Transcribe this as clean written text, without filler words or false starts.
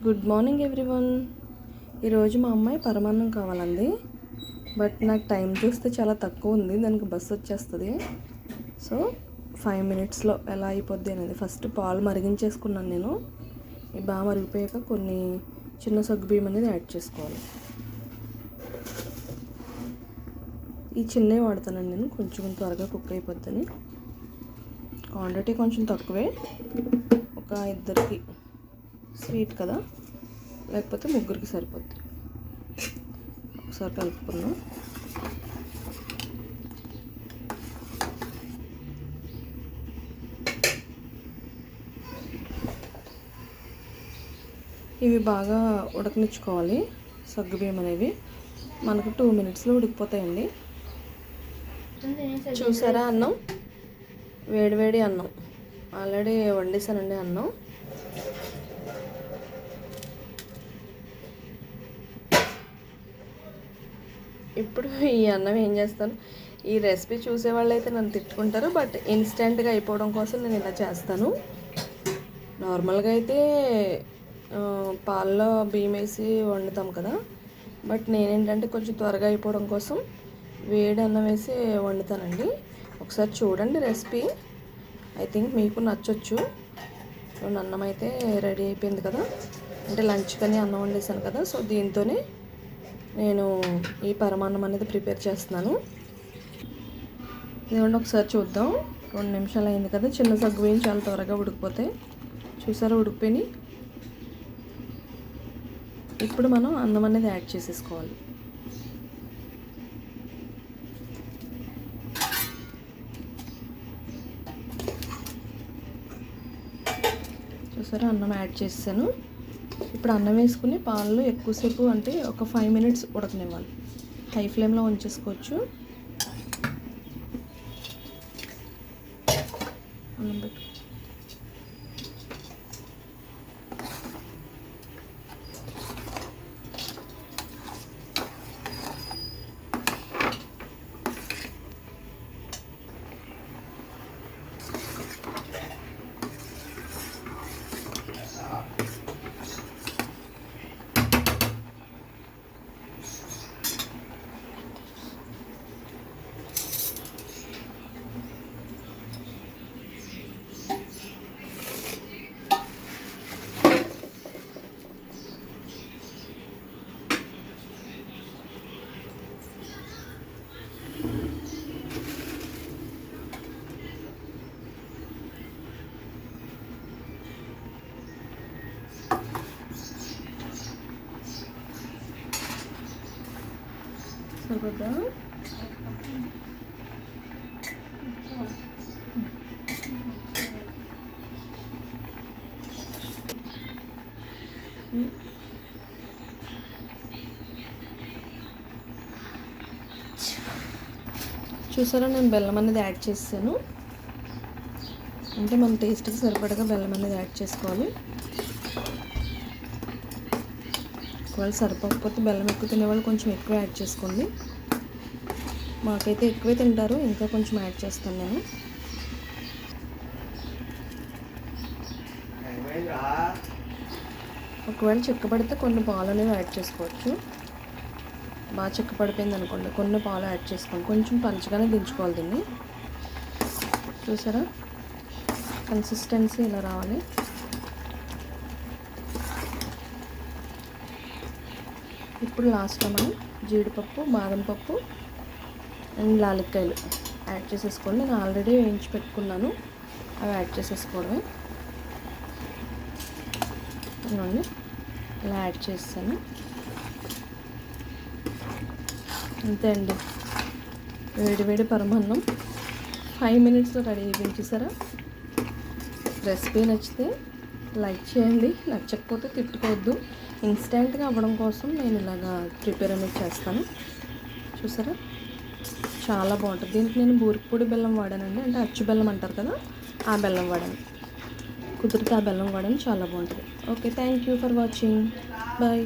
Good morning everyone. ఈరోజు మా అమ్మాయి పరమాన్నం కావాలంది. బట్ నాకు టైం చూస్తే చాలా తక్కువ ఉంది, దానికి బస్సు వచ్చేస్తుంది. సో 5 minutesలో ఎలా అయిపోద్ది అనేది ఫస్ట్ పాలు మరిగించేసుకున్నాను నేను. ఇవి బాగా మరిగిపోయాక కొన్ని చిన్న సగ్గుబియ్యం అనేది యాడ్ చేసుకోవాలి. ఈ చిన్నవి వాడతానండి నేను, కొంచెం త్వరగా కుక్ అయిపోద్దని. క్వాంటిటీ కొంచెం తక్కువే, ఒక ఇద్దరికి స్వీట్ కదా, లేకపోతే ముగ్గురికి సరిపోద్ది. ఒకసారి కలుపుకున్నాం. ఇవి బాగా ఉడకనిచ్చుకోవాలి. సగ్గుబియ్యం అనేవి మనకు 2 minutesలో ఉడికిపోతాయండి. చూసారా అన్నం, వేడివేడి అన్నం ఆల్రెడీ వండేసానండి అన్నం. ఇప్పుడు ఈ అన్నం ఏం చేస్తాను, ఈ రెసిపీ చూసేవాళ్ళు అయితే నన్ను తిట్టుకుంటారు, బట్ ఇన్స్టెంట్గా అయిపోవడం కోసం నేను ఇలా చేస్తాను. నార్మల్గా అయితే పాలలో బియ్యం వేసి వండుతాం కదా, బట్ నేనేంటంటే కొంచెం త్వరగా అయిపోవడం కోసం వేడి అన్నం వేసి వండుతానండి. ఒకసారి చూడండి రెసిపీ, ఐ థింక్ మీకు నచ్చొచ్చు. అన్నం అయితే రెడీ అయిపోయింది కదా, అంటే లంచ్ కానీ అన్నం వండేసాను కదా, సో దీంతోనే నేను ఈ పరమాన్నం అనేది ప్రిపేర్ చేస్తున్నాను. ఇదిగోండి ఒకసారి చూద్దాం. 2 నిమిషాలు అయింది కదా, చిన్న సగ్గుబియ్యం చాలా త్వరగా ఉడికిపోతాయి. చూసారా ఉడికిపోయి. ఇప్పుడు మనం అన్నం అనేది యాడ్ చేసేసుకోవాలి. చూసారా అన్నం యాడ్ చేసాను. ఇప్పుడు అన్నం వేసుకుని పాలలో ఎక్కువసేపు, అంటే ఒక 5 minutes ఉడకనివ్వాలి. హై ఫ్లేమ్లో ఉంచేసుకోవచ్చు. అన్నం పెట్టు. సరిపోద్దా? చూసారా నేను బెల్లం అనేది యాడ్ చేసాను. అంటే మన టేస్ట్కి సరిపడగా బెల్లం అనేది యాడ్ చేసుకోవాలి. ఒకవేళ సరిపోకపోతే బెల్లం ఎక్కువ తినేవాళ్ళు కొంచెం ఎక్కువ యాడ్ చేసుకోండి. మాకైతే ఎక్కువే తింటారు, ఇంకా కొంచెం యాడ్ చేస్తాను నేను. ఒకవేళ చిక్కపడితే కొన్ని పాలు అనేవి యాడ్ చేసుకోవచ్చు. బాగా చిక్కపడిపోయింది అనుకోండి, కొన్ని పాలు యాడ్ చేసుకోండి. కొంచెం పంచగానే దించుకోవాలి దీన్ని. చూసారా కన్సిస్టెన్సీ ఇలా రావాలి. ఇప్పుడు లాస్ట్లో మనం జీడిపప్పు, బాదం పప్పు అండ్ లాలిక్కాయలు యాడ్ చేసేసుకోండి. నేను ఆల్రెడీ వేయించి పెట్టుకున్నాను, అవి యాడ్ చేసేసుకోవడమే. ఇవ్వండి ఇలా యాడ్ చేస్తాను. అంతే అండి, వేడి పరమాన్నం 5 minutesలో రెడీ అయిపోయింది. చూసారా రెసిపీ నచ్చితే లైక్ చేయండి, నచ్చకపోతే తిట్టుకోవద్దు. ఇన్స్టెంట్గా అవ్వడం కోసం నేను ఇలాగా ప్రిపేర్ అనేది చేస్తాను. చూసారా చాలా బాగుంటుంది. దీనికి నేను బూరికపొడి బెల్లం వాడానండి, అంటే అచ్చు బెల్లం అంటారు కదా, ఆ బెల్లం వాడాను. కుదిరితే ఆ బెల్లం వాడాను, చాలా బాగుంటుంది. Okay, thank you for watching. Bye.